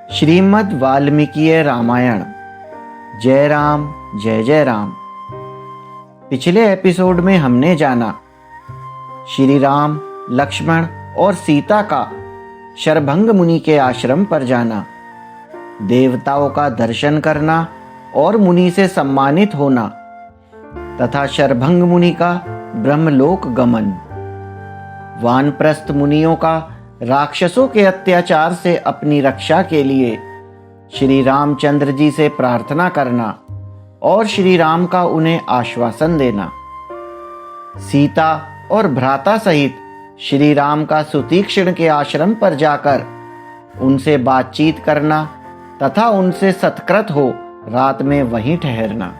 श्रीमद् वाल्मीकि रामायण। जय राम जय जय राम। पिछले एपिसोड में हमने जाना श्री राम, लक्ष्मण और सीता का शरभंग मुनि के आश्रम पर जाना, देवताओं का दर्शन करना और मुनि से सम्मानित होना तथा शरभंग मुनि का ब्रह्मलोक गमन, वानप्रस्थ मुनियों का राक्षसों के अत्याचार से अपनी रक्षा के लिए श्री रामचंद्र जी से प्रार्थना करना और श्री राम का उन्हें आश्वासन देना, सीता और भ्राता सहित श्री राम का सुतीक्ष्ण के आश्रम पर जाकर उनसे बातचीत करना तथा उनसे सत्कृत हो रात में वहीं ठहरना।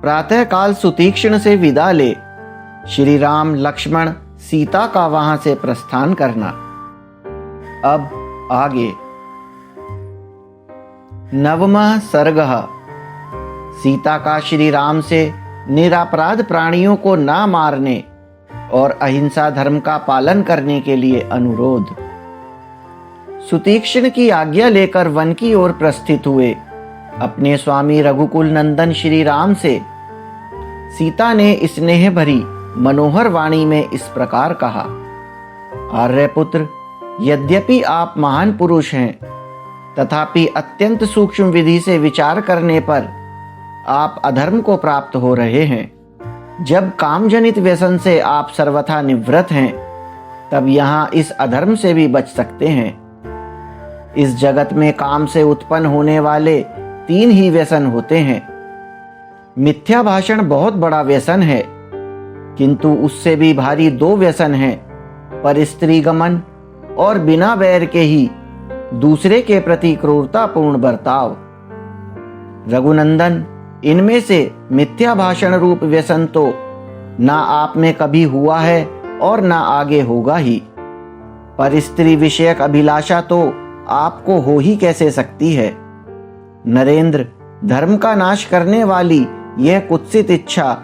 प्रातःकाल सुतीक्ष्ण से विदा ले श्री राम, लक्ष्मण, सीता का वहां से प्रस्थान करना। अब आगे। नवमः सर्गः। सीता का श्री राम से निरपराध प्राणियों को ना मारने और अहिंसा धर्म का पालन करने के लिए अनुरोध। सुतीक्ष्ण की आज्ञा लेकर वन की ओर प्रस्थित हुए अपने स्वामी रघुकुल नंदन श्री राम से सीता ने स्नेह भरी मनोहर वाणी में इस प्रकार कहा। आर्यपुत्र, यद्यपि आप महान पुरुष हैं, तथापि अत्यंत सूक्ष्म विधि से विचार करने पर आप अधर्म को प्राप्त हो रहे हैं। जब कामजनित व्यसन से आप सर्वथा निवृत्त हैं, तब यहाँ इस अधर्म से भी बच सकते हैं। इस जगत में काम से उत्पन्न होने वाले 3 ही व्यसन होते हैं। मिथ्या भाषण बहुत बड़ा व्यसन है, किंतु उससे भी भारी 2 व्यसन हैं, पर स्त्री गमन और बिना बैर के ही दूसरे के प्रति क्रूरतापूर्ण बर्ताव। रघुनंदन, इनमें से मिथ्या भाषण रूप व्यसन तो ना आप में कभी हुआ है और ना आगे होगा ही, पर स्त्री विषयक अभिलाषा तो आपको हो ही कैसे सकती है। नरेंद्र, धर्म का नाश करने वाली यह कुत्सित इच्छा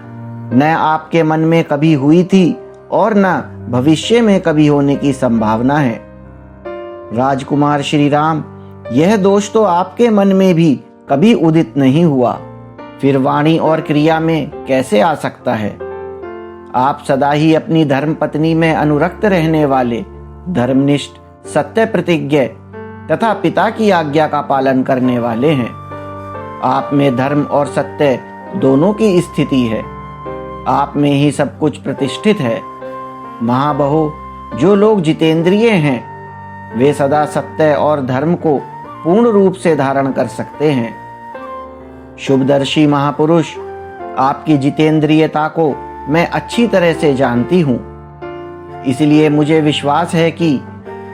न आपके मन में कभी हुई थी और न भविष्य में कभी होने की संभावना है। राजकुमार श्री राम, यह दोष तो आपके मन में भी कभी उदित नहीं हुआ, फिर वाणी और क्रिया में कैसे आ सकता है। आप सदा ही अपनी धर्म पत्नी में अनुरक्त रहने वाले, धर्मनिष्ठ, सत्य प्रतिज्ञ तथा पिता की आज्ञा का पालन करने वाले हैं। आप में धर्म और सत्य दोनों की स्थिति है। आप में ही सब कुछ प्रतिष्ठित है। महाबहो, जो लोग जितेंद्रिय हैं, वे सदा सत्य और धर्म को पूर्ण रूप से धारण कर सकते हैं। शुभदर्शी महापुरुष, आपकी जितेंद्रियता को मैं अच्छी तरह से जानती हूँ, इसलिए मुझे विश्वास है कि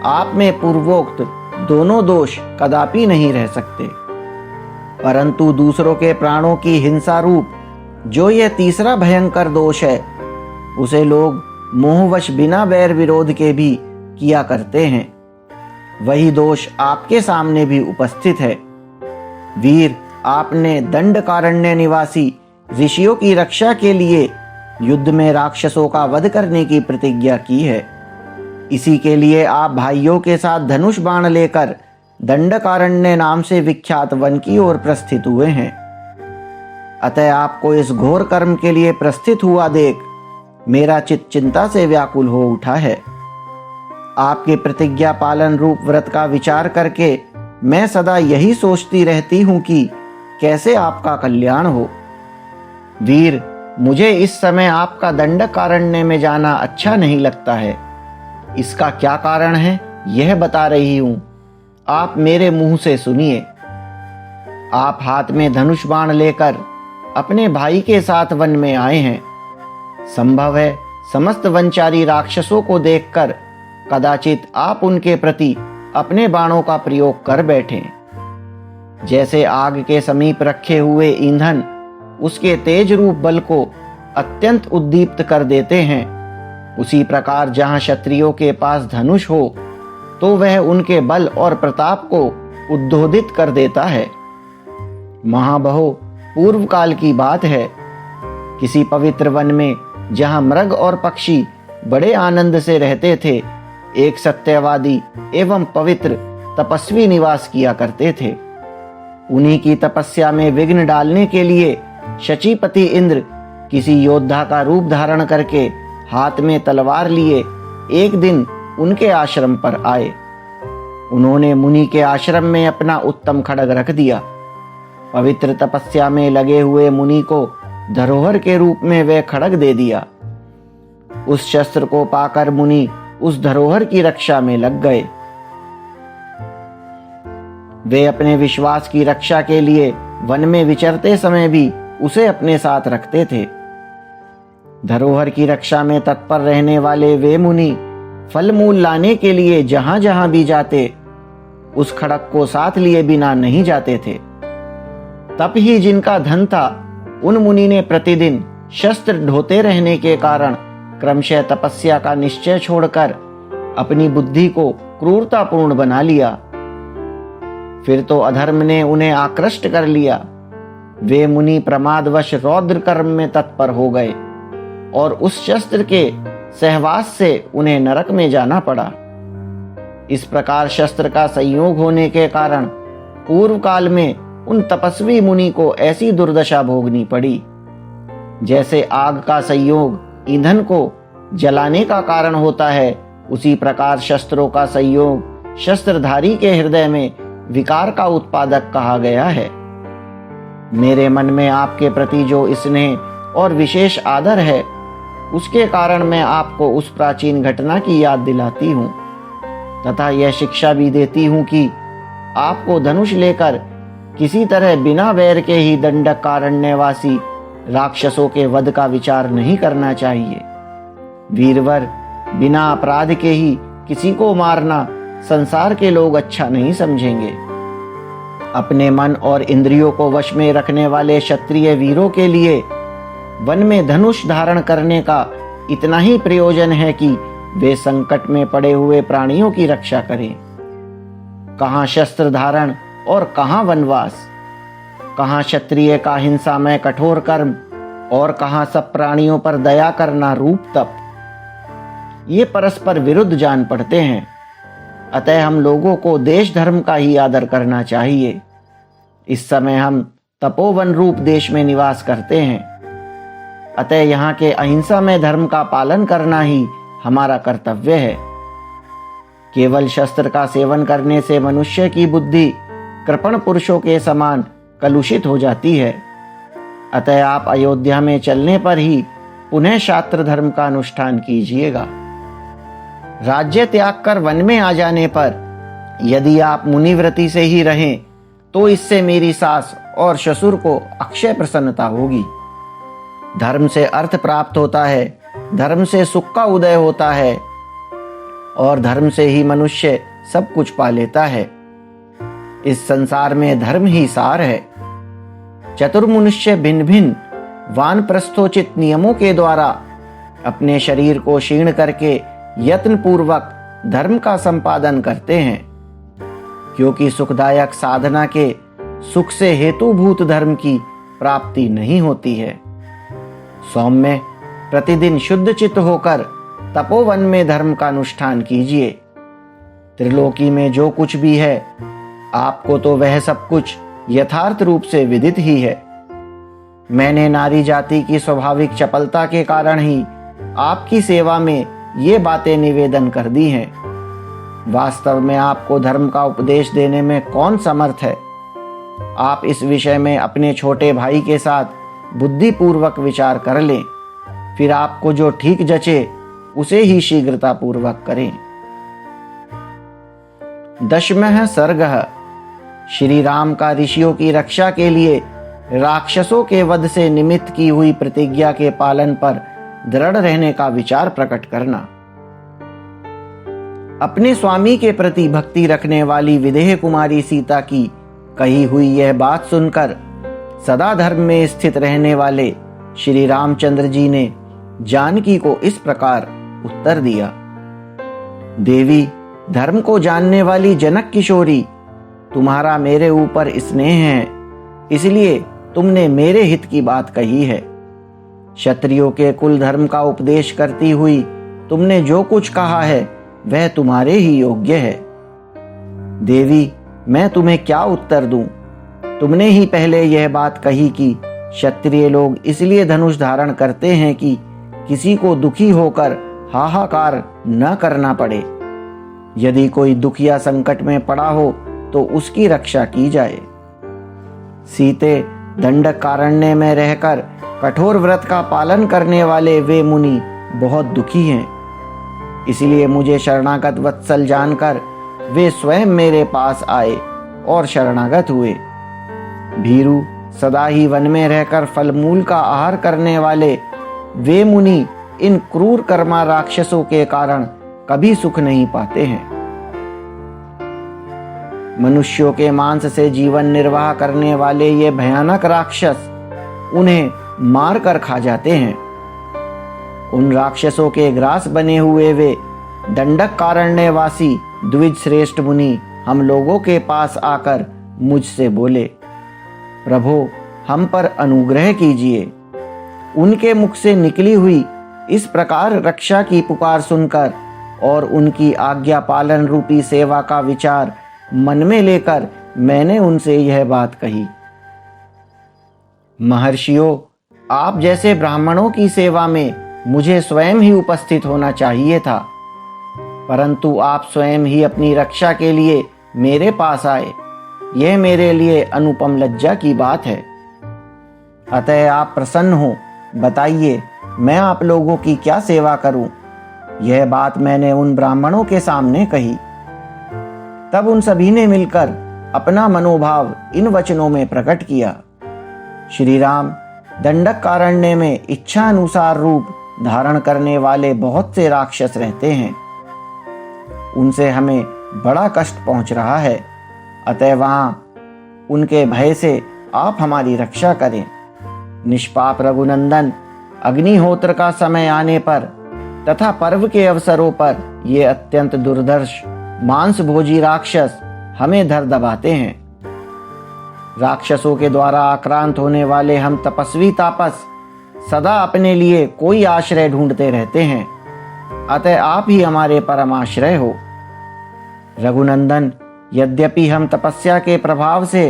आप में पूर्वोक्त दोनों दोष कदापि नहीं रह सकते। परंतु दूसरों के प्राणों की हिंसा रूप जो यह तीसरा भयंकर दोष है, उसे लोग मोहवश बिना बैर विरोध के भी किया करते हैं। वही दोष आपके सामने भी उपस्थित है। वीर, आपने दंडकारण्य निवासी ऋषियों की रक्षा के लिए युद्ध में राक्षसों का वध करने की प्रतिज्ञा की है। इसी के लिए आप भाइयों के साथ धनुष बाण लेकर दंडकारण्य नाम से विख्यात वन की ओर प्रस्थित हुए हैं। अतः आपको इस घोर कर्म के लिए प्रस्थित हुआ देख मेरा चित्त चिंता से व्याकुल हो उठा है। आपके प्रतिज्ञा पालन रूप व्रत का विचार करके मैं सदा यही सोचती रहती हूं कि कैसे आपका कल्याण हो। वीर, मुझे इस समय आपका दंडकारण्य में जाना अच्छा नहीं लगता है। इसका क्या कारण है, यह बता रही हूं, आप मेरे मुंह से सुनिए। आप हाथ में धनुष बाण लेकर अपने भाई के साथ वन में आए हैं। संभव है समस्त वनचारी राक्षसों को देखकर कदाचित आप उनके प्रति अपने बाणों का प्रयोग कर बैठें। जैसे आग के समीप रखे हुए ईंधन उसके तेज रूप बल को अत्यंत उद्दीप्त कर देते हैं, उसी प्रकार जहां क्षत्रियों के पास धनुष हो तो वह उनके बल और प्रताप को उद्बोधित कर देता है। महाबहो, पूर्व काल की बात है, किसी पवित्र वन में जहां मृग और पक्षी बड़े आनंद से रहते थे, एक सत्यवादी एवं पवित्र तपस्वी निवास किया करते थे। उन्हीं की तपस्या में विघ्न डालने के लिए शचीपति इंद्र किसी योद्धा का रूप धारण करके हाथ में तलवार लिए एक दिन उनके आश्रम पर आए। उन्होंने मुनि के आश्रम में अपना उत्तम खड्ग रख दिया। पवित्र तपस्या में लगे हुए मुनि को धरोहर के रूप में वह खड्ग दे दिया। उस शस्त्र को पाकर मुनि उस धरोहर की रक्षा में लग गए। वे अपने विश्वास की रक्षा के लिए वन में विचरते समय भी उसे अपने साथ रखते थे। धरोहर की रक्षा में तत्पर रहने वाले वे मुनि फल मूल लाने के लिए जहां जहां भी जाते उस खड्ग को साथ लिए बिना नहीं जाते थे। तब ही जिनका धन था उन मुनि ने प्रतिदिन शस्त्र ढोते रहने के कारण क्रमशः तपस्या का निश्चय छोड़कर अपनी बुद्धि को क्रूरतापूर्ण बना लिया। फिर तो अधर्म ने उन्हें आकृष्ट कर लिया। वे मुनि प्रमादवश रौद्र कर्म में तत्पर हो गए और उस शस्त्र के सहवास से उन्हें नरक में जाना पड़ा। इस प्रकार शस्त्र का संयोग होने के कारण पूर्व काल में उन तपस्वी मुनि को ऐसी दुर्दशा भोगनी पड़ी। जैसे आग का संयोग ईंधन को जलाने का कारण होता है, उसी प्रकार शस्त्रों का संयोग शस्त्रधारी के हृदय में विकार का उत्पादक कहा गया है। मेरे मन में आपके प्रति जो स्नेह और विशेष आदर है, उसके कारण मैं आपको उस प्राचीन घटना की याद दिलाती हूँ तथा यह शिक्षा भी देती हूँ कि आपको धनुष लेकर किसी तरह बिना वैर के ही दंडकारण्यवासी राक्षसों के वध का विचार नहीं करना चाहिए। वीरवर, बिना अपराध के ही किसी को मारना संसार के लोग अच्छा नहीं समझेंगे। अपने मन और इंद्रियों को वश में रखने वाले क्षत्रिय वीरों के लिए वन में धनुष धारण करने का इतना ही प्रयोजन है कि वे संकट में पड़े हुए प्राणियों की रक्षा करें। कहाँ शस्त्र धारण और कहाँ वनवास, कहाँ क्षत्रिय का हिंसा में कठोर कर्म और कहाँ सब प्राणियों पर दया करना रूप तप। ये परस्पर विरुद्ध जान पड़ते हैं। अतः हम लोगों को देश धर्म का ही आदर करना चाहिए। इस समय हम तपोवन रूप देश में निवास करते हैं, अतः यहाँ के अहिंसा में धर्म का पालन करना ही हमारा कर्तव्य है। केवल शस्त्र का सेवन करने से मनुष्य की बुद्धि कृपण पुरुषों के समान कलुषित हो जाती है। अतः आप अयोध्या में चलने पर ही पुनः शास्त्र धर्म का अनुष्ठान कीजिएगा। राज्य त्याग कर वन में आ जाने पर यदि आप मुनिव्रति से ही रहें तो इससे मेरी सास और ससुर को अक्षय प्रसन्नता होगी। धर्म से अर्थ प्राप्त होता है, धर्म से सुख का उदय होता है और धर्म से ही मनुष्य सब कुछ पा लेता है। इस संसार में धर्म ही सार है। चतुर्मनुष्य भिन्न भिन्न वानप्रस्थोचित नियमों के द्वारा अपने शरीर को क्षीण करके यत्न पूर्वक धर्म का संपादन करते हैं, क्योंकि सुखदायक साधना के सुख से हेतुभूत धर्म की प्राप्ति नहीं होती है। सौम्य, प्रतिदिन शुद्ध चित्त होकर तपोवन में धर्म का अनुष्ठान कीजिए। त्रिलोकी में जो कुछ भी है आपको तो वह सब कुछ यथार्थ रूप से विदित ही है। मैंने नारी जाति की स्वाभाविक चपलता के कारण ही आपकी सेवा में ये बातें निवेदन कर दी हैं। वास्तव में आपको धर्म का उपदेश देने में कौन समर्थ है? आप इस विषय में अपने छोटे भाई के साथ बुद्धिपूर्वक विचार कर लें, फिर आपको जो ठीक जचे उसे ही शीघ्रता पूर्वक करें। 10वां सर्गः श्री राम का ऋषियों की रक्षा के लिए राक्षसों के वध से निमित्त की हुई प्रतिज्ञा के पालन पर दृढ़ रहने का विचार प्रकट करना। अपने स्वामी के प्रति भक्ति रखने वाली विदेह कुमारी सीता की कही हुई यह बात सुनकर सदा धर्म में स्थित रहने वाले श्री रामचंद्र जी ने जानकी को इस प्रकार उत्तर दिया। देवी, धर्म को जानने वाली जनक किशोरी, तुम्हारा मेरे ऊपर स्नेह है, इसलिए तुमने मेरे हित की बात कही है। क्षत्रियों के कुल धर्म का उपदेश करती हुई तुमने जो कुछ कहा है वह तुम्हारे ही योग्य है। देवी, मैं तुम्हें क्या उत्तर दूं? तुमने ही पहले यह बात कही कि क्षत्रिय लोग इसलिए धनुष धारण करते हैं कि किसी को दुखी होकर हाहाकार न करना पड़े। यदि कोई दुख या संकट में पड़ा हो तो उसकी रक्षा की जाए। सीते, दंडकारण्य में रहकर कठोर व्रत का पालन करने वाले वे मुनि बहुत दुखी हैं। इसलिए मुझे शरणागत वत्सल जानकर वे स्वयं मेरे पास आए और शरणागत हुए। भीरु, सदा ही वन में रहकर फलमूल का आहार करने वाले वे मुनि इन क्रूर कर्मा राक्षसों के कारण कभी सुख नहीं पाते हैं। मनुष्यों के मांस से जीवन निर्वाह करने वाले ये भयानक राक्षस उन्हें मार कर खा जाते हैं। उन राक्षसों के ग्रास बने हुए वे दंडकारण्यवासी द्विज श्रेष्ठ मुनि हम लोगों के पास आकर मुझसे बोले, प्रभो, हम पर अनुग्रह कीजिए। उनके मुख से निकली हुई इस प्रकार रक्षा की पुकार सुनकर और उनकी आज्ञा पालन रूपी सेवा का विचार मन में लेकर मैंने उनसे यह बात कही। महर्षियों, आप जैसे ब्राह्मणों की सेवा में मुझे स्वयं ही उपस्थित होना चाहिए था, परंतु आप स्वयं ही अपनी रक्षा के लिए मेरे पास आए। यह मेरे लिए अनुपम लज्जा की बात है। अतः आप प्रसन्न हो, बताइए मैं आप लोगों की क्या सेवा करूं? यह बात मैंने उन ब्राह्मणों के सामने कही। तब उन सभी ने मिलकर अपना मनोभाव इन वचनों में प्रकट किया। श्री राम, दंडकारण्य में इच्छा अनुसार रूप धारण करने वाले बहुत से राक्षस रहते हैं। उनसे हमें बड़ा कष्ट पहुंच रहा है। अतः वहां उनके भय से आप हमारी रक्षा करें। निष्पाप रघुनंदन, अग्निहोत्र का समय आने पर तथा पर्व के अवसरों पर ये अत्यंत दुर्धर्ष मांस भोजी राक्षस हमें धर दबाते हैं। राक्षसों के द्वारा आक्रांत होने वाले हम तपस्वी तापस सदा अपने लिए कोई आश्रय ढूंढते रहते हैं। अतः आप ही हमारे परम आश्रय हो। रघुनंदन, यद्यपि हम तपस्या के प्रभाव से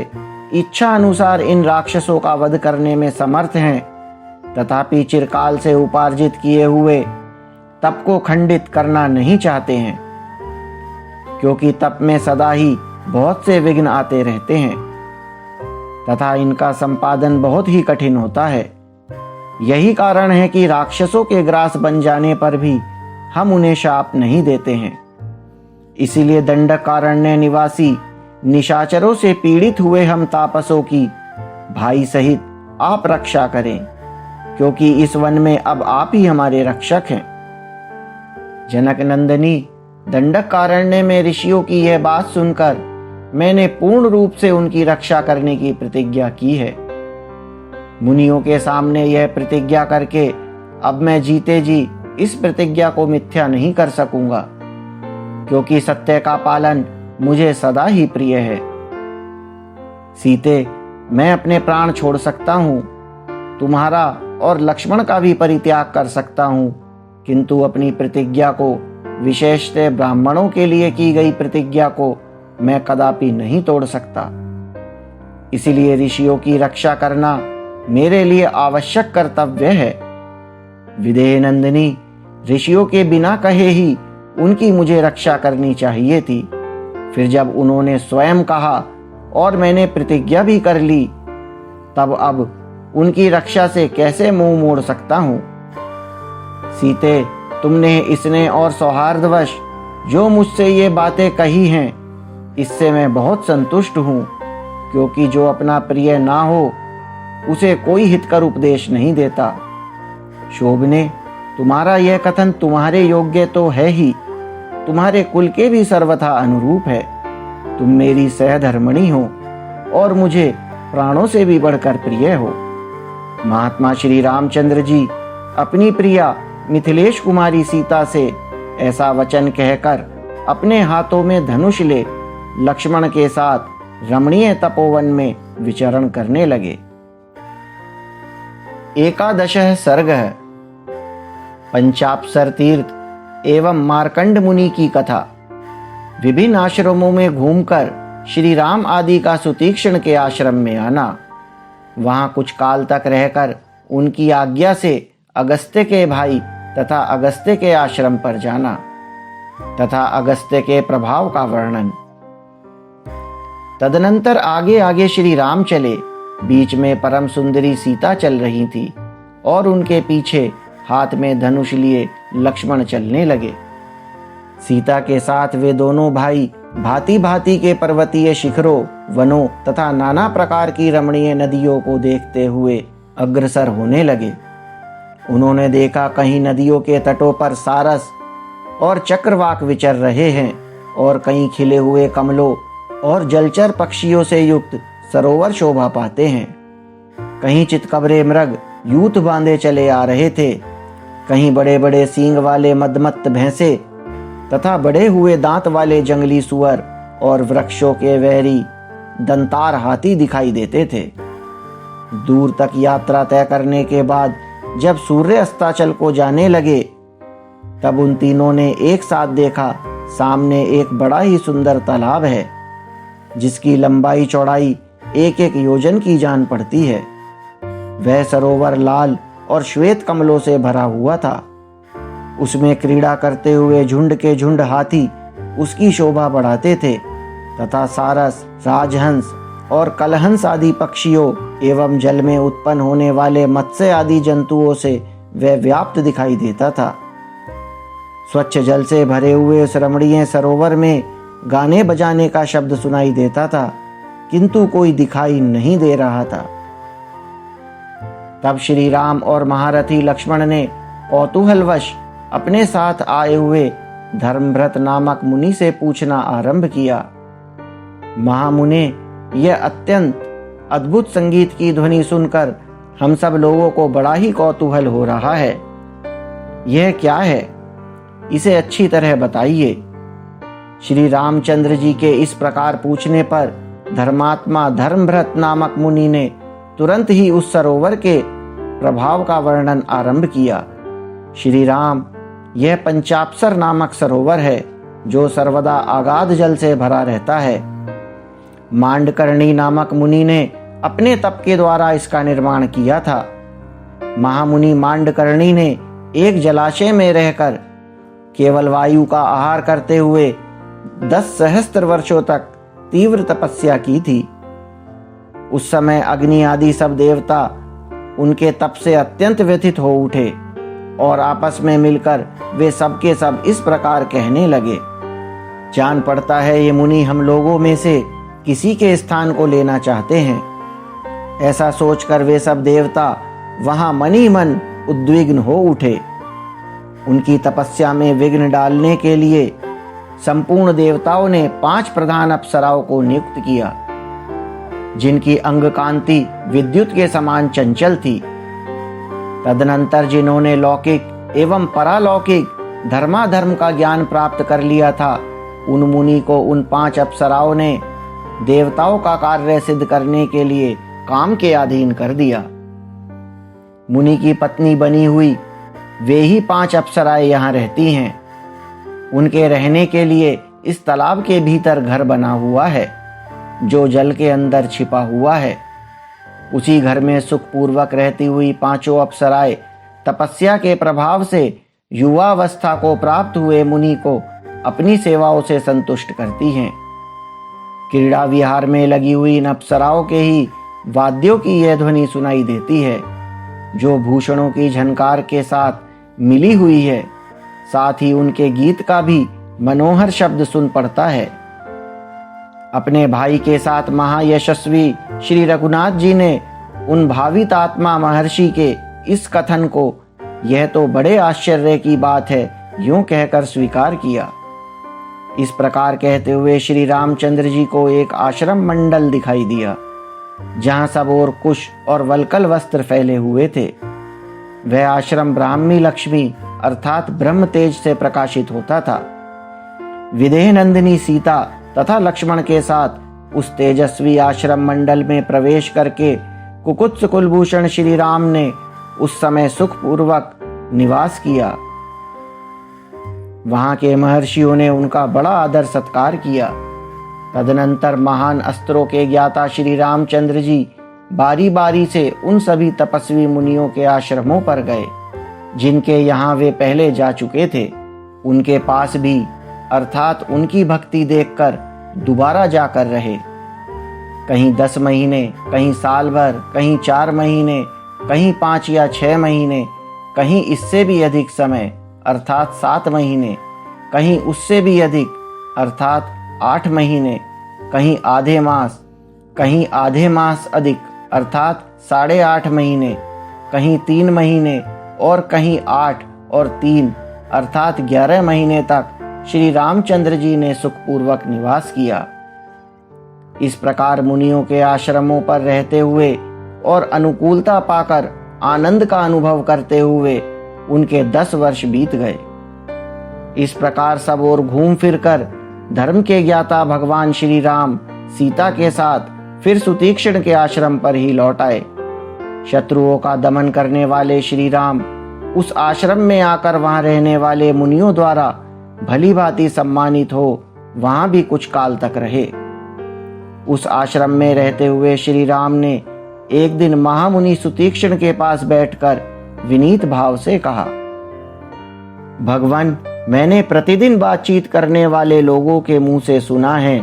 इच्छा अनुसार इन राक्षसों का वध करने में समर्थ हैं, तथापि चिरकाल से उपार्जित किए हुए तप को खंडित करना नहीं चाहते हैं, क्योंकि तप में सदा ही बहुत से विघ्न आते रहते हैं तथा इनका संपादन बहुत ही कठिन होता है। यही कारण है कि राक्षसों के ग्रास बन जाने पर भी हम उन्हें शाप नहीं देते हैं। इसीलिए दंडकारण्य निवासी निशाचरों से पीड़ित हुए हम तापसों की भाई सहित आप रक्षा करें, क्योंकि इस वन में अब आप ही हमारे रक्षक हैं। जनक नंदिनी, दंडकारण्य में ऋषियों की यह बात सुनकर मैंने पूर्ण रूप से उनकी रक्षा करने की प्रतिज्ञा की है। मुनियों के सामने यह प्रतिज्ञा करके अब मैं जीते जी इस प्रतिज्ञा को मिथ्या नहीं कर सकूंगा, क्योंकि सत्य का पालन मुझे सदा ही प्रिय है। सीते, मैं अपने प्राण छोड़ सकता हूँ, तुम्हारा और लक्ष्मण का भी परित्याग कर सकता हूँ, किंतु अपनी प्रतिज्ञा को, विशेषतः ब्राह्मणों के लिए की गई प्रतिज्ञा को मैं कदापि नहीं तोड़ सकता। इसलिए ऋषियों की रक्षा करना मेरे लिए आवश्यक कर्तव्य है। विदेह नंदिनी, ऋषियों के बिना कहे ही उनकी मुझे रक्षा करनी चाहिए थी। फिर जब उन्होंने स्वयं कहा और मैंने प्रतिज्ञा भी कर ली, तब अब उनकी रक्षा से कैसे मुंह मोड़ सकता हूं? सीते, तुमने इसने और सौहार्दवश जो मुझसे ये बातें कही हैं, इससे मैं बहुत संतुष्ट हूं, क्योंकि जो अपना प्रिय ना हो उसे कोई हितकर उपदेश नहीं देता। शोभने, तुम्हारा यह कथन तुम्हारे योग्य तो है ही, तुम्हारे कुल के भी सर्वथा अनुरूप है। तुम मेरी सहधर्मिणी हो और मुझे प्राणों से भी बढ़कर प्रिय हो। महात्मा श्री रामचंद्र जी अपनी प्रिया मिथिलेश कुमारी सीता से ऐसा वचन कहकर अपने हाथों में धनुष ले लक्ष्मण के साथ रमणीय तपोवन में विचरण करने लगे। एकादशः सर्गः पंचाप्सर तीर्थ एवं मार्कंड मुनि की कथा। विभिन्न आश्रमों में घूमकर श्री राम आदि का सुतीक्ष्ण के आश्रम में आना, वहां कुछ काल तक रहकर उनकी आज्ञा से अगस्त्य के भाई तथा अगस्त्य के आश्रम पर जाना तथा अगस्त्य के प्रभाव का वर्णन। तदनंतर आगे आगे श्री राम चले। बीच में परम सुंदरी सीता चल रही थी और उनके पीछे हाथ में धनुष लिए लक्ष्मण चलने लगे। सीता के साथ वे दोनों भाई भांति भांति के पर्वतीय शिखरों, वनों तथा नाना प्रकार की रमणीय नदियों को देखते हुए अग्रसर होने लगे। उन्होंने देखा कहीं नदियों के तटों पर सारस और चक्रवाक विचर रहे हैं और कहीं खिले हुए कमलों और जलचर पक्षियों से युक्त सरोवर शोभा पाते हैं। कहीं चितकबरे मृग यूथ बांधे चले आ रहे थे, कहीं बड़े बड़े सींग वाले मदमत्त भैंसे तथा बड़े हुए दांत वाले जंगली सुअर और वृक्षों के वहरी दंतार हाथी दिखाई देते थे। दूर तक यात्रा तय करने के बाद जब सूर्य अस्ताचल को जाने लगे, तब उन तीनों ने एक साथ देखा सामने एक बड़ा ही सुंदर तालाब है, जिसकी लंबाई चौड़ाई एक एक योजन की जान पड़ती है। वह सरोवर लाल और श्वेत कमलों से भरा हुआ था। उसमें क्रीड़ा करते हुए झुंड के झुंड हाथी उसकी शोभा बढ़ाते थे तथा सारस, राजहंस और कलहंस आदि पक्षियों एवं जल में उत्पन्न होने वाले मत्स्य आदि जंतुओं से वह व्याप्त दिखाई देता था। स्वच्छ जल से भरे हुए उस रमणीय सरोवर में गाने बजाने का शब्द सुनाई देता था, किंतु कोई दिखाई नहीं दे रहा था। तब श्री राम और महारथी लक्ष्मण ने कौतूहलवश अपने साथ आए हुए धर्मभ्रत नामक मुनि से पूछना आरंभ किया। महामुने, यह अत्यंत अद्भुत संगीत की ध्वनि सुनकर हम सब लोगों को बड़ा ही कौतूहल हो रहा है। यह क्या है, इसे अच्छी तरह बताइए। श्री रामचंद्र जी के इस प्रकार पूछने पर धर्मात्मा धर्मभ्रत नामक मुनि ने तुरंत ही उस सरोवर के प्रभाव का वर्णन आरंभ किया। श्री राम, यह पंचाप्सर नामक सरोवर है जो सर्वदा आगाध जल से भरा रहता है। मांडकर्णी नामक मुनि ने अपने तप के द्वारा इसका निर्माण किया था। महामुनि मांडकर्णी ने एक जलाशय में रहकर केवल वायु का आहार करते हुए 10 सहस्त्र वर्षों तक तीव्र तपस्या की थी। उस समय अग्नि आदि सब देवता उनके तप से अत्यंत व्यथित हो उठे और आपस में मिलकर वे सब के सब इस प्रकार कहने लगे, जान पड़ता है ये मुनि हम लोगों में से किसी के स्थान को लेना चाहते हैं। ऐसा सोचकर वे सब देवता वहां मनी मन उद्विग्न हो उठे। उनकी तपस्या में विघ्न डालने के लिए संपूर्ण देवताओं ने 5 प्रधान अप्सराओं को नियुक्त किया, जिनकी अंग कांति विद्युत के समान चंचल थी। तदनंतर जिन्होंने लौकिक एवं परालौकिक धर्माधर्म का ज्ञान प्राप्त कर लिया था, उन मुनि को उन 5 अप्सराओं ने देवताओं का कार्य सिद्ध करने के लिए काम के अधीन कर दिया। मुनि की पत्नी बनी हुई वे ही 5 अप्सराएं यहाँ रहती हैं। उनके रहने के लिए इस तालाब के भीतर घर बना हुआ है, जो जल के अंदर छिपा हुआ है। उसी घर में सुखपूर्वक रहती हुई 5 अप्सराएं तपस्या के प्रभाव से युवावस्था को प्राप्त हुए मुनि को अपनी सेवाओं से संतुष्ट करती हैं। क्रीड़ा विहार में लगी हुई इन अप्सराओं के ही वाद्यों की यह ध्वनि सुनाई देती है, जो भूषणों की झनकार के साथ मिली हुई है। साथ ही उनके गीत का भी मनोहर शब्द सुन पड़ता है। अपने भाई के साथ महायशस्वी श्री रघुनाथ जी ने उन भावित आत्मा महर्षि के इस कथन को यह तो बड़े आश्चर्य की बात है यूं कहकर स्वीकार किया। इस प्रकार कहते हुए श्री रामचंद्र जी को एक आश्रम मंडल दिखाई दिया, जहां सब ओर कुश और वलकल वस्त्र फैले हुए थे। वह आश्रम ब्राह्मी लक्ष्मी अर्थात ब्रह्म तेज से प्रकाशित होता था। विदेह नंदिनी सीता तथा लक्ष्मण के साथ उस तेजस्वी आश्रम मंडल में प्रवेश करके कुकुत्स कुलभूषण श्री राम ने उस समय सुखपूर्वक निवास किया। वहां के महर्षियों ने उनका बड़ा आदर सत्कार किया। तदनंतर महान अस्त्रों के ज्ञाता श्री रामचंद्र जी बारी बारी से उन सभी तपस्वी मुनियों के आश्रमों पर गए जिनके यहाँ वे पहले जा चुके थे। उनके पास भी अर्थात उनकी भक्ति देखकर दोबारा जाकर रहे। कहीं 10 महीने, कहीं साल भर, कहीं 4 महीने, कहीं 5 या 6 महीने, कहीं इससे भी अधिक समय अर्थात 7 महीने, कहीं उससे भी अधिक अर्थात 8 महीने, कहीं आधे मास, कहीं आधे मास अधिक अर्थात 8.5 महीने, कहीं 3 महीने और कहीं 8 और 3 अर्थात 11 महीने तक श्री रामचंद्र जी ने सुखपूर्वक निवास किया। इस प्रकार मुनियों के आश्रमों पर रहते हुए और अनुकूलता पाकर आनंद का अनुभव करते हुए उनके 10 वर्ष बीत गए। इस प्रकार सब ओर घूम फिर कर धर्म के ज्ञाता भगवान श्री राम सीता के साथ फिर सुतीक्ष्ण के आश्रम पर ही लौट आए। शत्रुओं का दमन करने वाले श्री राम उस आश्रम में आकर वहां रहने वाले मुनियों द्वारा भली भांति सम्मानित हो वहां भी कुछ काल तक रहे। उस आश्रम में रहते हुए श्री राम ने एक दिन महामुनि सुतीक्ष्ण के पास बैठकर विनीत भाव से कहा, भगवान, मैंने प्रतिदिन बातचीत करने वाले लोगों के मुंह से सुना है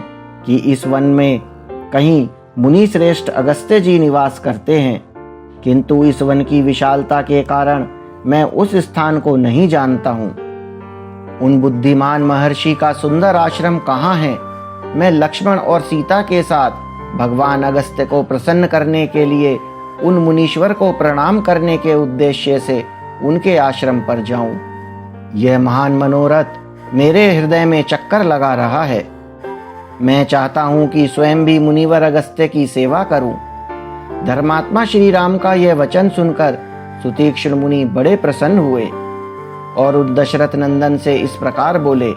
कि इस वन में कहीं मुनि श्रेष्ठ अगस्त्य जी निवास करते हैं, किंतु इस वन की विशालता के कारण मैं उस स्थान को नहीं जानता हूँ। उन बुद्धिमान महर्षि का सुंदर आश्रम कहाँ है? मैं लक्ष्मण और सीता के साथ भगवान अगस्त्य को प्रसन्न करने के लिए उन मुनीश्वर को प्रणाम करने के उद्देश्य से उनके आश्रम पर जाऊं। यह महान मनोरथ मेरे हृदय में चक्कर लगा रहा है। मैं चाहता हूं कि स्वयं भी मुनिवर अगस्त्य की सेवा करूं। धर्मात्मा श्री राम का यह वचन सुनकर सुतीक्ष्ण मुनि बड़े प्रसन्न हुए और उन दशरथ नंदन से इस प्रकार बोले,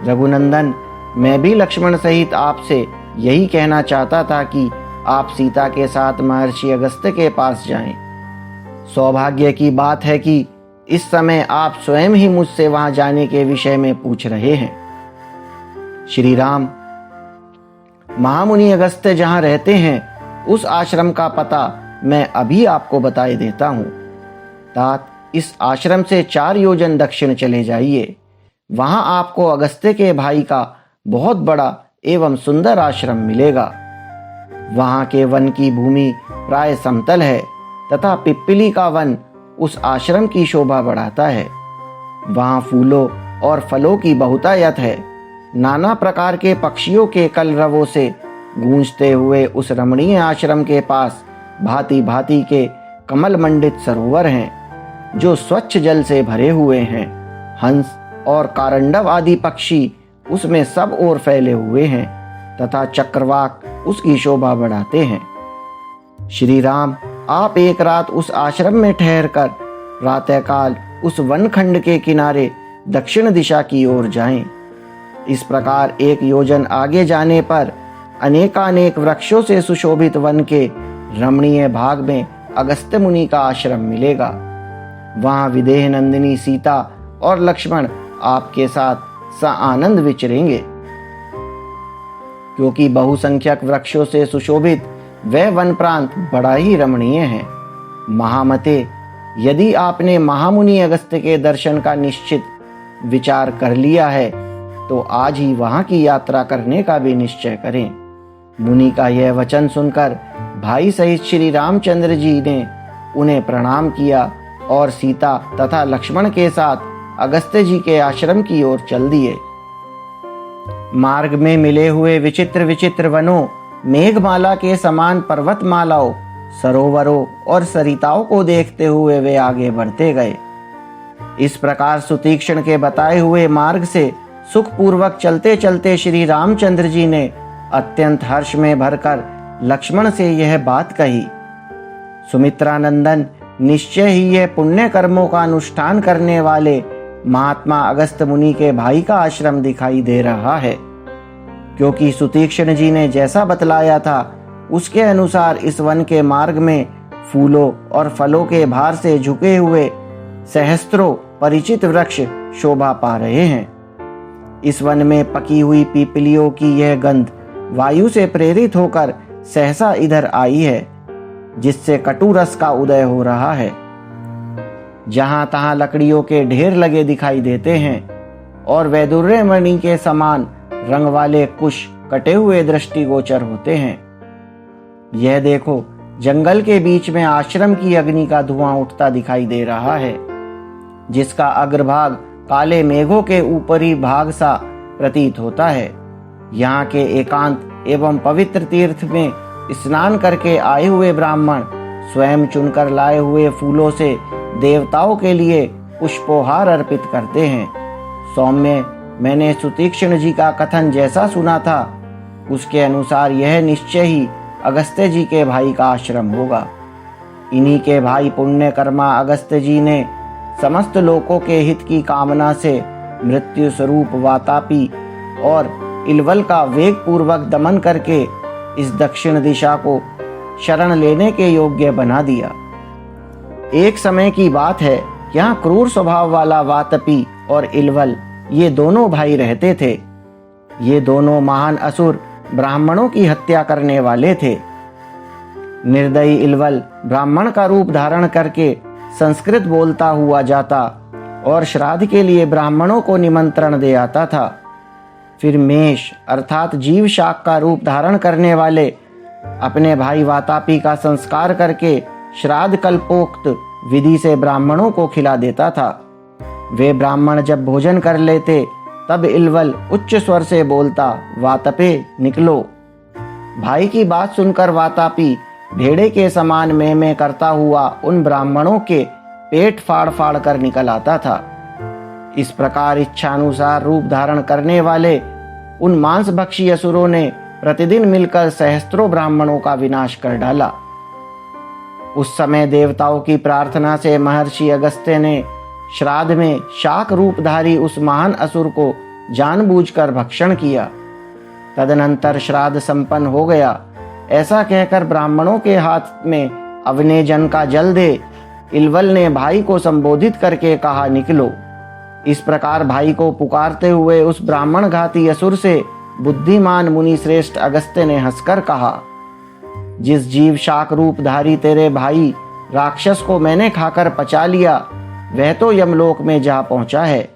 रघुनंदन, मैं भी लक्ष्मण सहित आपसे यही कहना चाहता था कि आप सीता के साथ महर्षि अगस्त्य के पास जाएं। सौभाग्य की बात है कि इस समय आप स्वयं ही मुझसे वहां जाने के विषय में पूछ रहे हैं। श्री राम, महामुनि अगस्त्य जहां रहते हैं उस आश्रम का पता मैं अभी आपको बताए देता हूं। तात इस आश्रम से 4 योजन दक्षिण चले जाइए। वहां आपको अगस्त्य के भाई का बहुत बड़ा एवं सुंदर आश्रम मिलेगा। वहां के वन की भूमि प्राय समतल है तथा पिप्पली का वन उस आश्रम की शोभा बढ़ाता है। वहां फूलों और फलों की बहुतायत है। नाना प्रकार के पक्षियों के कलरवों से गूंजते हुए उस रमणीय आश्रम के पास भांति भांति के कमल मंडित सरोवर हैं जो स्वच्छ जल से भरे हुए हैं। हंस और कारंडव आदि पक्षी उसमें सब ओर फैले हुए हैं तथा चक्रवाक उसकी शोभा बढ़ाते हैं। श्री राम, आप एक रात उस आश्रम में ठहरकर प्रातःकाल उस वनखंड के किनारे दक्षिण दिशा की ओर जाएं। इस प्रकार 1 योजन आगे जाने पर अनेकानेक वृक्षों से सुशोभित वन के रमणीय भाग में अगस्त्य मुनि का आश्रम मिलेगा। वहां विदेह नंदिनी सीता और लक्ष्मण आपके साथ आनंद विचरेंगे। क्योंकि बहुसंख्यक वृक्षों से सुशोभित वह वन प्रांत बड़ा ही रमणीय है। महामते, यदि आपने महामुनि अगस्त्य के दर्शन का निश्चित विचार कर लिया है तो आज ही वहां की यात्रा करने का भी निश्चय करें। मुनि का यह वचन सुनकर भाई सहित श्री रामचंद्र जी ने उन्हें प्रणाम किया और सीता तथा लक्ष्मण के साथ अगस्त्य जी के आश्रम की ओर चल दिए। मार्ग में मिले हुए विचित्र विचित्र वनों, मेघमाला के समान पर्वतमालाओं, सरोवरों और सरिताओं को देखते हुए वे आगे बढ़ते गए। इस प्रकार सुतीक्ष्ण के बताए हुए मार्ग से सुखपूर्वक चलते चलते श्री रामचंद्र जी ने अत्यंत हर्ष में भरकर लक्ष्मण से यह बात कही, सुमित्रा नंदन, निश्चय ही यह पुण्य कर्मों का अनुष्ठान करने वाले महात्मा अगस्त्य मुनि के भाई का आश्रम दिखाई दे रहा है। क्योंकि सुतीक्ष्ण जी ने जैसा बतलाया था उसके अनुसार इस वन के मार्ग में फूलों और फलों के भार से झुके हुए सहस्त्रों परिचित वृक्ष शोभा पा रहे हैं। इस वन में पकी हुई पीपलियों की यह गंध वायु से प्रेरित होकर सहसा इधर आई है, जिससे कटु रस का उदय हो रहा है। जहां तहां लकड़ियों के ढेर लगे दिखाई देते हैं और वैदुर्य मणि के समान रंग वाले कुश कटे हुए दृष्टिगोचर होते हैं। यह देखो, जंगल के बीच में आश्रम की अग्नि का धुआं उठता दिखाई दे रहा है, जिसका अग्रभाग काले मेघों के ऊपरी भाग सा प्रतीत होता है। यहाँ के एकांत एवं पवित्र तीर्थ में स्नान करके आए हुए ब्राह्मण स्वयं चुनकर लाए हुए फूलों से देवताओं के लिए पुष्पोहार अर्पित करते हैं। सौम्य, मैंने सुतीक्ष्ण जी का कथन जैसा सुना था, उसके अनुसार यह निश्चय ही अगस्त्य जी के भाई का आश्रम होगा। इन्हीं के भाई पुण्यकर्मा अगस्त्य जी ने समस्त लोकों के हित की कामना से मृत्यु स्वरूप वातापी और इलवल का वेग पूर्वक दमन करके इस दक्षिण दिशा को शरण लेने के योग्य बना दिया। एक समय की बात है, यहाँ क्रूर स्वभाव वाला वातपी और इलवल ये दोनों भाई रहते थे। ये दोनों महान असुर ब्राह्मणों की हत्या करने वाले थे। निर्दयी इलवल ब्राह्मण का रूप धारण करके संस्कृत बोलता हुआ जाता और श्राद्ध के लिए ब्राह्मणों को निमंत्रण दे आता था। फिर मेष अर्थात जीव शाक का रूप धारण करने वाले अपने भाई वातापी का संस्कार करके श्राद्ध कल्पोक्त विधि से ब्राह्मणों को खिला देता था। वे ब्राह्मण जब भोजन कर लेते तब इलवल उच्च स्वर से बोलता, वातपे निकलो। भाई की बात सुनकर वातापी भेड़े के समान में करता हुआ उन ब्राह्मणों के पेट फाड़ फाड़ कर निकल आता था। इस प्रकार इच्छानुसार रूप धारण करने वाले उन मांसभक्षी असुरों ने प्रतिदिन मिलकर सहस्त्रों ब्राह्मणों का विनाश कर डाला। उस समय देवताओं की प्रार्थना से महर्षि अगस्त्य ने श्राद्ध में शाक रूपधारी उस महान असुर को जानबूझकर भक्षण किया। तदनंतर श्राद्ध संपन्न हो गया। ऐसा कहकर ब्राह्मणों के हाथ में अवने जन का जल दे इलवल ने भाई को संबोधित करके कहा, निकलो। इस प्रकार भाई को पुकारते हुए उस ब्राह्मण घाती असुर से बुद्धिमान मुनि श्रेष्ठ अगस्त्य ने हंसकर कहा, जिस जीव शाक रूपधारी तेरे भाई राक्षस को मैंने खाकर पचा लिया, वह तो यमलोक में जा पहुंचा है।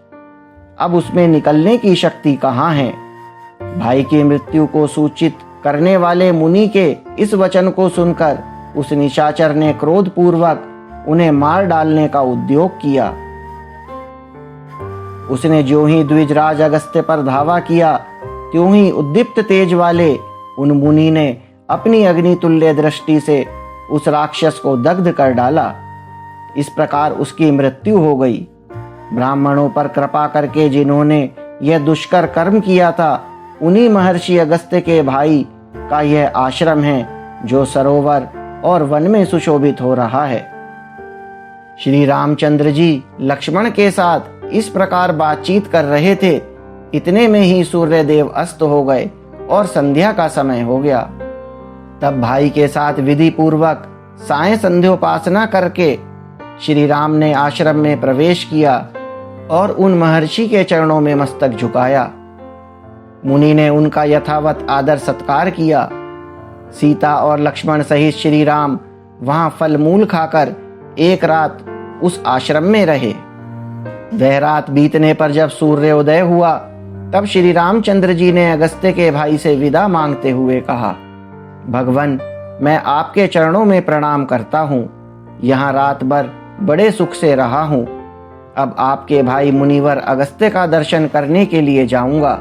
अब उसमें निकलने की शक्ति कहाँ है? भाई की मृत्यु को सूचित करने वाले मुनि के इस वचन को सुनकर उस निशाचर ने क्रोध पूर्वक उन्हें मार डालने का उद्योग किया। उसने जो ही द्विजराज अगस्त्य पर धावा किया, त्यों ही उद्दीप्त तेज वाले उन मुनि ने अपनी अग्नितुल्य दृष्टि से उस राक्षस को दग्ध कर डाला। इस प्रकार उसकी मृत्यु हो गई। ब्राह्मणों पर कृपा करके जिन्होंने यह दुष्कर कर्म किया था, उन्हीं महर्षि अगस्त्य के भाई का यह आश्रम है, जो सरोवर और वन में सुशोभित हो रहा है। श्री रामचंद्र जी लक्ष्मण के साथ इस प्रकार बातचीत कर रहे थे। इतने में ही सूर्यदेव अस्त हो गए और संध्या का समय हो गया। तब भाई के साथ विधि पूर्वक साय संध्योपासना करके श्री राम ने आश्रम में प्रवेश किया और उन महर्षि के चरणों में मस्तक झुकाया। मुनि ने उनका यथावत आदर सत्कार किया। सीता और लक्ष्मण सहित श्री राम वहां फल मूल खाकर एक रात उस आश्रम में रहे। वह रात बीतने पर जब सूर्योदय हुआ, तब श्री रामचंद्र जी ने अगस्त्य के भाई से विदा मांगते हुए कहा, भगवन, मैं आपके चरणों में प्रणाम करता हूँ। यहाँ रात भर बड़े सुख से रहा हूँ। अब आपके भाई मुनिवर अगस्त्य का दर्शन करने के लिए जाऊंगा।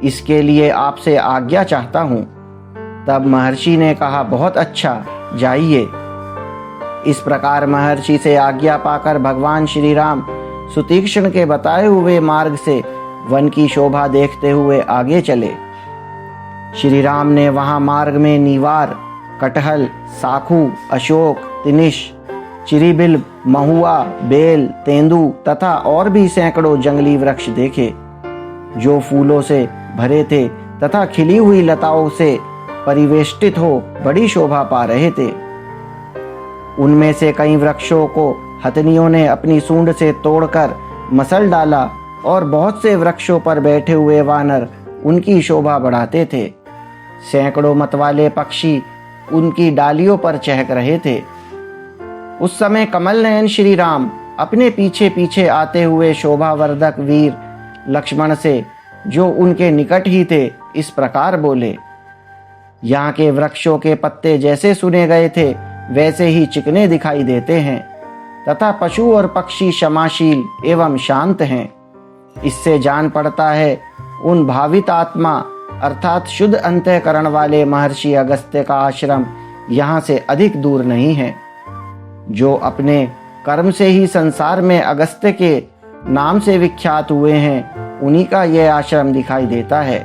इसके लिए आपसे आज्ञा चाहता हूँ। तब महर्षि ने कहा, बहुत अच्छा, जाइए। इस प्रकार महर्षि से आज्ञा पाकर भगवान श्री राम सुतीक्ष्ण के बताए हुए मार्ग से वन की शोभा देखते हुए आगे चले। श्री राम ने वहां मार्ग में नीवार, कटहल, साखू, अशोक, तिनिश, चिरीबिल, महुआ, बेल, तेंदू तथा और भी सैकड़ों जंगली वृक्ष देखे, जो फूलों से भरे थे तथा खिली हुई लताओं से परिवेष्टित हो बड़ी शोभा पा रहे थे। उनमें से कई वृक्षों को हथनियों ने अपनी सूंड से तोड़कर मसल डाला और बहुत से वृक्षों पर बैठे हुए वानर उनकी शोभा बढ़ाते थे। सैकड़ों मतवाले पक्षी उनकी डालियों पर चहक रहे थे। उस समय कमल नयन श्री राम अपने पीछे पीछे आते हुए शोभावर्धक वीर लक्ष्मण से, जो उनके निकट ही थे, इस प्रकार बोले। यहाँ के वृक्षों के पत्ते जैसे सुने गए थे वैसे ही चिकने दिखाई देते हैं तथा पशु और पक्षी क्षमाशील एवं शांत हैं। इससे जान पड़ता है उन भावित आत्मा अर्थात शुद्ध अंतःकरण वाले महर्षि अगस्त्य का आश्रम यहाँ से अधिक दूर नहीं है। जो अपने कर्म से ही संसार में अगस्त्य के नाम से विख्यात हुए हैं, उन्हीं का यह आश्रम दिखाई देता है,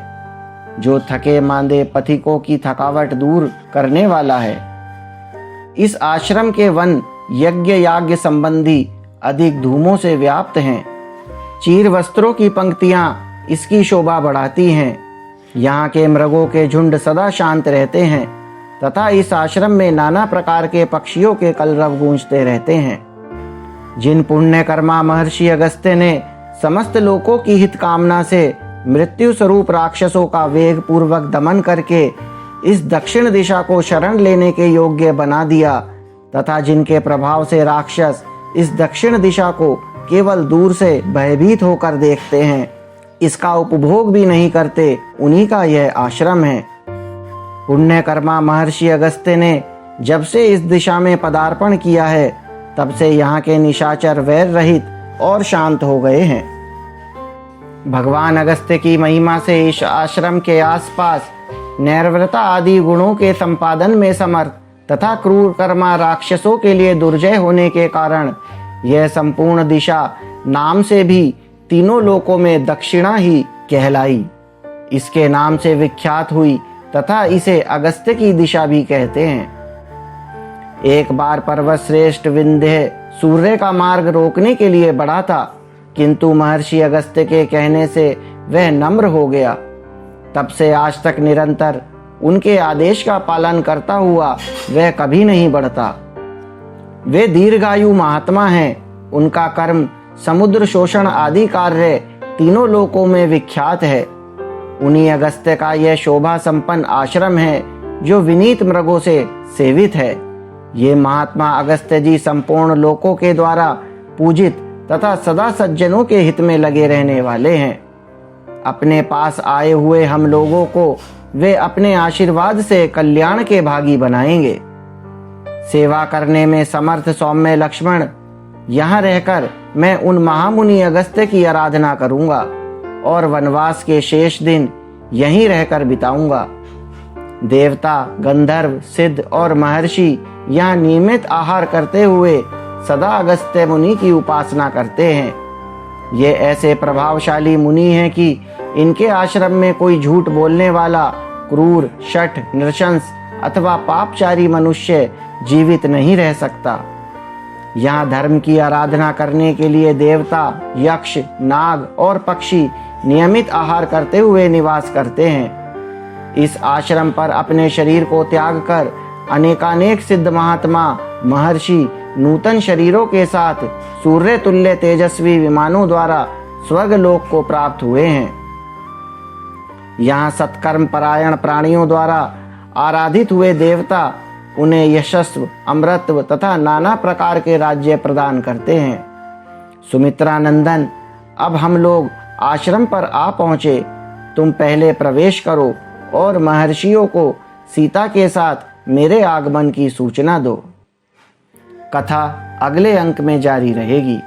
जो थके मांदे पथिकों की थकावट दूर करने वाला है। इस आश्रम के वन यज्ञ याज्ञ संबंधी अधिक धूमों से व्याप्त हैं। चीर वस्त्रों की पंक्तियां इसकी शोभा बढ़ाती हैं। यहाँ के मृगों के झुंड सदा शांत रहते हैं तथा इस आश्रम में नाना प्रकार के पक्षियों के कलरव गूंजते रहते हैं। जिन पुण्यकर्मा महर्षि अगस्त्य ने समस्त लोकों की हित कामना से मृत्यु स्वरूप राक्षसों का वेग पूर्वक दमन करके इस दक्षिण दिशा को शरण लेने के योग्य बना दिया तथा जिनके प्रभाव से राक्षस इस दक्षिण दिशा को केवल दूर से भयभीत होकर देखते हैं, इसका उपभोग भी नहीं करते, उन्हीं का यह आश्रम है। पुण्यकर्मा महर्षि अगस्त्य ने जब से इस दिशा में पदार्पण किया है, तब से यहाँ के निशाचर वैर रहित और शांत हो गए हैं। भगवान अगस्त्य की महिमा से इस आश्रम के आसपास नैर्व्रता आदि गुणों के संपादन में समर्थ तथा क्रूर कर्मा राक्षसों के लिए दुर्जय होने के कारण यह संपूर्ण दिशा नाम से भी तीनों लोकों में दक्षिणा ही कहलाई। इसके नाम से विख्यात हुई तथा इसे अगस्त्य की दिशा भी कहते हैं। एक बार पर्वत श्रेष्ठ विंध्य सूर्य का मार्ग रोकने के लिए बढ़ा था, किंतु महर्षि अगस्त्य के कहने से वह नम्र हो गया। तब से आज तक निरंतर उनके आदेश का पालन करता हुआ वह कभी नहीं बढ़ता। वे दीर्घायु महात्मा हैं। उनका कर्म समुद्र शोषण आदि कार्य तीनों लोकों में विख्यात है। उन्हीं अगस्त्य का यह शोभा संपन्न आश्रम है जो विनीत मृगों से सेवित है। ये महात्मा अगस्त्य जी संपूर्ण लोकों के द्वारा पूजित तथा सदा सज्जनों के हित में लगे रहने वाले हैं। अपने पास आए हुए हम लोगों को वे अपने आशीर्वाद से कल्याण के भागी बनाएंगे। सेवा करने में समर्थ सौम्य लक्ष्मण, यहाँ रहकर मैं उन महामुनि अगस्त्य की आराधना करूंगा और वनवास के शेष दिन यहीं रहकर बिताऊंगा। देवता, गंधर्व, सिद्ध और महर्षि यहाँ नियमित आहार करते हुए सदा अगस्त्य मुनि की उपासना करते हैं। ये ऐसे प्रभावशाली मुनि हैं कि इनके आश्रम में कोई झूठ बोलने वाला, क्रूर, शठ, नृशंस अथवा पापचारी मनुष्य जीवित नहीं रह सकता। यहाँ धर्म की आराधना करने के लिए देवता, यक्ष, नाग और पक्षी नियमित आहार करते हुए निवास करते हैं। इस आश्रम पर अपने शरीर को त्याग कर अनेकानेक सिद्ध महात्मा महर्षि नूतन शरीरों के साथ सूर्य तुल्य तेजस्वी विमानों द्वारा स्वर्ग लोक को प्राप्त हुए हैं। यहाँ सत्कर्म परायण प्राणियों द्वारा आराधित हुए देवता उन्हें यशस्व, अमृतत्व तथा नाना प्रकार के राज्य प्रदान करते हैं। सुमित्रा नंदन, अब हम लोग आश्रम पर आ पहुँचे। तुम पहले प्रवेश करो और महर्षियों को सीता के साथ मेरे आगमन की सूचना दो। कथा अगले अंक में जारी रहेगी।